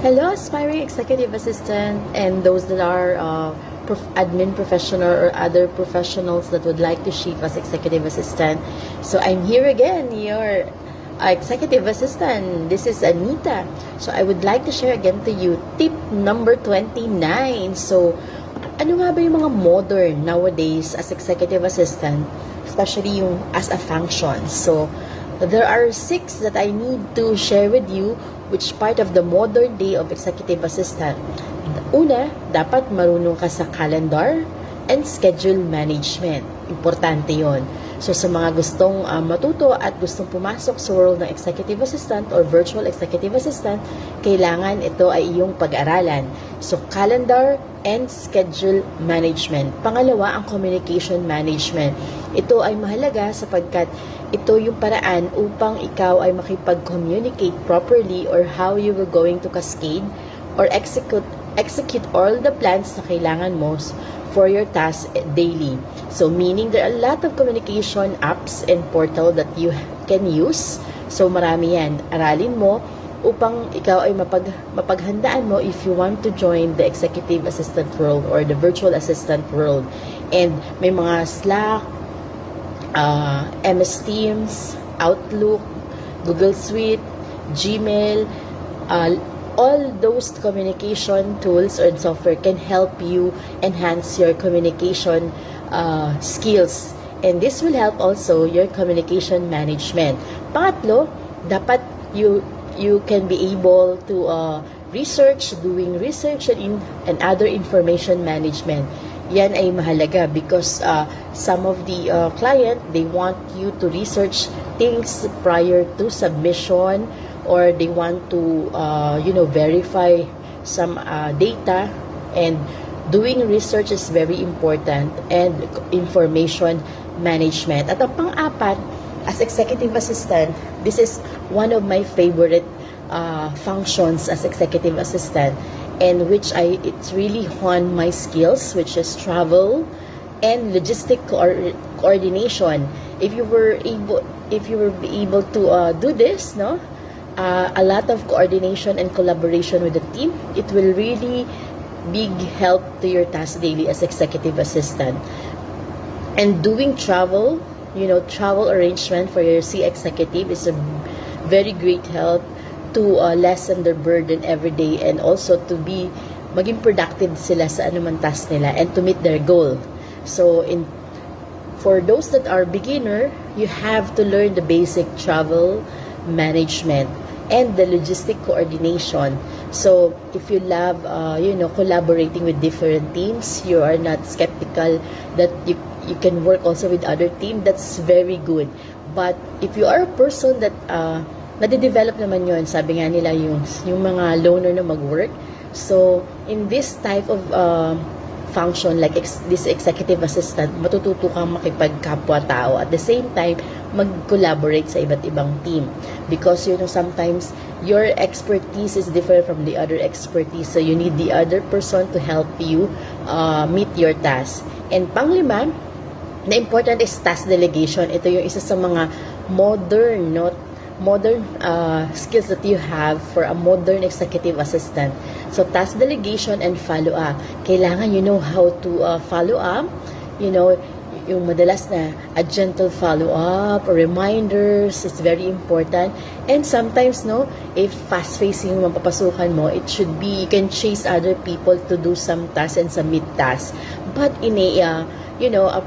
Hello, aspiring executive assistant and those that are admin professional or other professionals that would like to shift as executive assistant. So I'm here again, your executive assistant. This is Anita. So I would like to share again to you tip number 29. So ano nga ba yung mga modern nowadays as executive assistant, especially yung as a function? So there are 6 that I need to share with you which part of the modern day of executive assistant. Una, dapat marunong ka sa calendar and schedule management. Importante yon. So sa mga gustong matuto at gustong pumasok sa world ng executive assistant or virtual executive assistant, kailangan ito ay iyong pag-aralan. So calendar and schedule management. Pangalawa, ang communication management. Ito ay mahalaga sapagkat ito yung paraan upang ikaw ay makipag-communicate properly or how you were going to cascade or execute all the plans na kailangan mo for your tasks daily. So meaning there are a lot of communication apps and portal that you can use. So marami yan. Aralin mo upang ikaw ay mapaghandaan mo if you want to join the executive assistant world or the virtual assistant world. And may mga Slack, MS Teams, Outlook, Google Suite, Gmail, all those communication tools or software can help you enhance your communication skills. And this will help also your communication management. Pangatlo, dapat you can be able to doing research and other information management. Yan ay mahalaga because some of the client, they want you to research things prior to submission or they want to verify some data, and doing research is very important, and information management. At ang pang-apat, as executive assistant, this is one of my favorite functions as executive assistant, and which it's really honed my skills, which is travel and logistic coordination. If you were able to do this, no, a lot of coordination and collaboration with the team, it will really big help to your task daily as executive assistant. And doing travel, travel arrangement for your C executive is a very great help to lessen their burden every day, and also to maging productive sila sa anumang task nila and to meet their goal. So for those that are beginner, you have to learn the basic travel management and the logistic coordination. So if you love collaborating with different teams, you are not skeptical that you can work also with other team, that's very good. But if you are a person that nade-develop naman yon, sabi nga nila yung mga loner na mag-work. So in this type of function like this executive assistant, matututo kang makipagkapwa-tao, at the same time mag-collaborate sa iba't ibang team, because sometimes your expertise is different from the other expertise, so you need the other person to help you meet your task. And panglima na important is task delegation. Ito yung isa sa mga modern skills that you have for a modern executive assistant. So task delegation and follow-up. Kailangan you know how to follow up, yung madalas na a gentle follow-up or reminders, it's very important. And sometimes, if fast-facing yung mapapasukan mo, it should be, you can chase other people to do some tasks and submit tasks. But in a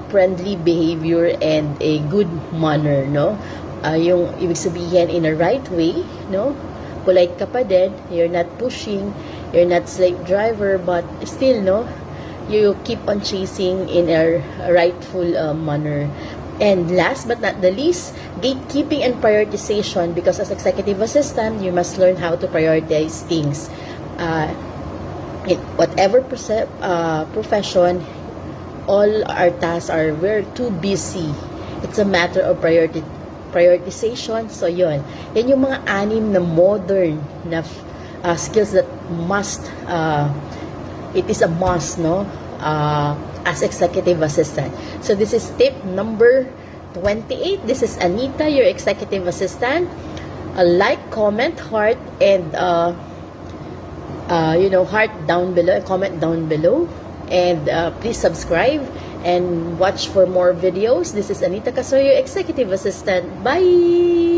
friendly behavior and a good manner, yung ibig sabihin in a right way, polite ka pa din, you're not pushing, you're not slave driver, but still, you keep on chasing in a rightful manner. And last but not the least, gatekeeping and prioritization, because as executive assistant, you must learn how to prioritize things. Whatever profession, all our tasks we're too busy. It's a matter of prioritization. So yan yung mga 6 na modern na skills that it is a must, as executive assistant. So this is tip number 28. This is Anita, your executive assistant. Like, comment, heart, and heart down below and comment down below. And please subscribe and watch for more videos. This is Anita Casoyo, Executive Assistant. Bye!